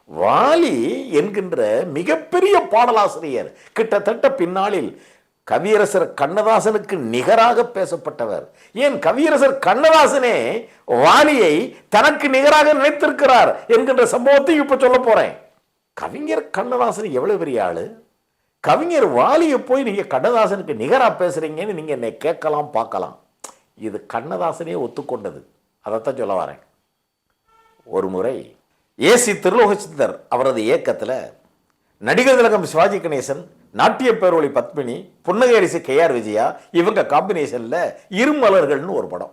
வாலி என்கின்ற மிகப்பெரிய பாடலாசிரியர், கிட்டத்தட்ட பின்னாளில் கவியரசர் கண்ணதாசனுக்கு நிகராக பேசப்பட்டவர். ஏன் கவியரசர் கண்ணதாசனே வாலியை தனக்கு நிகராக நினைத்திருக்கிறார் என்கின்ற சம்பவத்தை இப்ப சொல்ல போறேன். கவிஞர் கண்ணதாசன் எவ்வளவு பெரிய ஆளு, கவிஞர் வாலியை போய் நீங்க கண்ணதாசனுக்கு நிகரா பேசுறீங்கன்னு நீங்க என்னை கேட்கலாம், பார்க்கலாம். இது கண்ணதாசனே ஒத்துக்கொண்டது. அதைத்தான் சொல்ல வரேன். ஒரு முறை ஏசி திருலோகச்சந்தர் அவரது இயக்கத்தில் நடிகர் திலகம் சிவாஜி கணேசன், நாட்டிய பேரொளி பத்மினி, புன்னகையரசி KR விஜயா இவங்க காம்பினேஷன்ல இருமலர்கள்னு ஒரு படம்.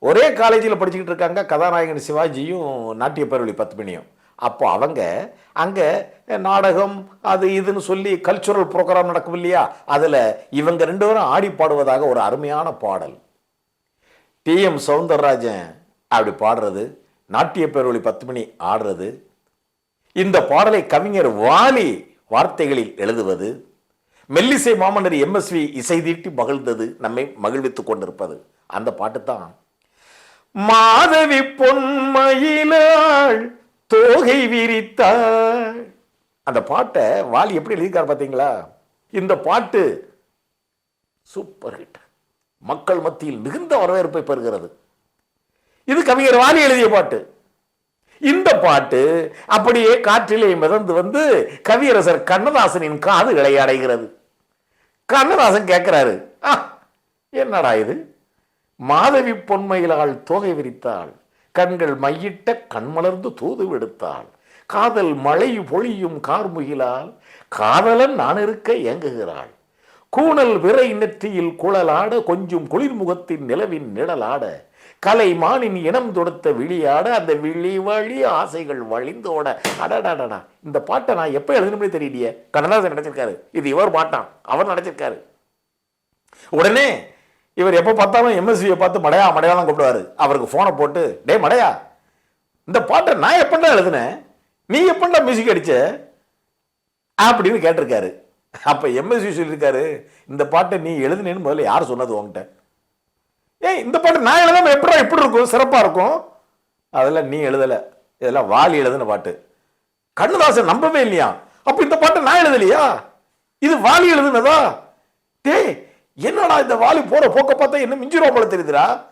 ஒரே காலேஜில் படிச்சுக்கிட்டு இருக்காங்க கதாநாயகன் சிவாஜியும் நாட்டிய பேரொளி பத்மினியும். அப்போ அவங்க அங்கே நாடகம் அது இதுன்னு சொல்லி கல்ச்சுரல் ப்ரோக்ராம் நடக்கும் இல்லையா, அதில் இவங்க ரெண்டு பேரும் ஆடி பாடுவதாக ஒரு அருமையான பாடல். TM சௌந்தரராஜன் அப்படி பாடுறது, நாட்டிய பேரொளி பத்மினி ஆடுறது, இந்த பாடலை கவிஞர் வாலி வார்த்தைகளில் எழுதுவது, மெல்லிசை மாமன்னர் MSV இசை தீட்டி மகிழ்ந்தது, நம்மை மகிழ்வித்துக் கொண்டிருப்பது அந்த பாட்டு தான். மாதவி பொன்மயிலாள் தோகை விரித்தாள். அந்த பாட்டை வாலி எப்படி எழுதியிருக்கார் பார்த்தீங்களா? இந்த பாட்டு சூப்பர் ஹிட், மக்கள் மத்தியில் மிகுந்த வரவேற்பை பெறுகிறது. இது கவிஞர் வாலி எழுதிய பாட்டு. இந்த பாட்டு அப்படியே காற்றிலே மிதந்து வந்து கவியரசர் கண்ணதாசனின் காதுகளை அடைகிறது. கண்ணதாசன் கேட்கிறாரு, என்னடா இது, மாதவி பொன்மையிலாள் தோகை விரித்தாள், கண்கள் மையிட்ட கண்மலர்ந்து தூது விடுத்தாள், காதல் மழை பொழியும் கார்முகிலால் காதலன் நான் இருக்க ஏங்குகிறாள், கூணல் விரை நெற்றியில் குழலாட கொஞ்சம் குளிர்முகத்தின் நிலவின் நிழலாட, கலை மானின் இனம் தொடுத்த விழியாட அந்த விழி வழி ஆசைகள் வழிந்தோட. அடடாடா, இந்த பாட்டை நான் எப்போ எழுதணும்னே தெரியலையே. கண்ணதாசன் நினைச்சிருக்காரு, இது இவர் பாட்டான், அவர் நினைச்சிருக்காரு. உடனே இவர் எப்போ பார்த்தாலும் MSVயை பார்த்து மடையா மடையாலாம் கூப்பிடுவாரு. அவருக்கு போனை போட்டு, டே மடையா, இந்த பாட்டை நான் எப்பண்டா எழுதுனேன், நீ எப்பண்டா மியூசிக் அடிச்ச அப்படின்னு கேட்டிருக்காரு. அப்ப MSV சொல்லியிருக்காரு, இந்த பாட்டை நீ எழுதுனேன்னு முதல்ல யார் சொன்னது உங்ககிட்ட? இந்த பாட்டு நான் எழுதாம எப்படி இருக்கும், சிறப்பா இருக்கும்? அதெல்லாம் நீ எழுதல, இதெல்லாம் வாலி எழுதுன பாட்டு. கண்ணதாசன் நம்பவே இல்லையா? அப்ப இந்த பாட்டை நான் எழுதலையா, இது வாலி எழுதுனதா? டே என்னடா இந்த வாலி போற போக்க பார்த்தா என்ன மிஞ்சிரும் போல தெரியுதுடா.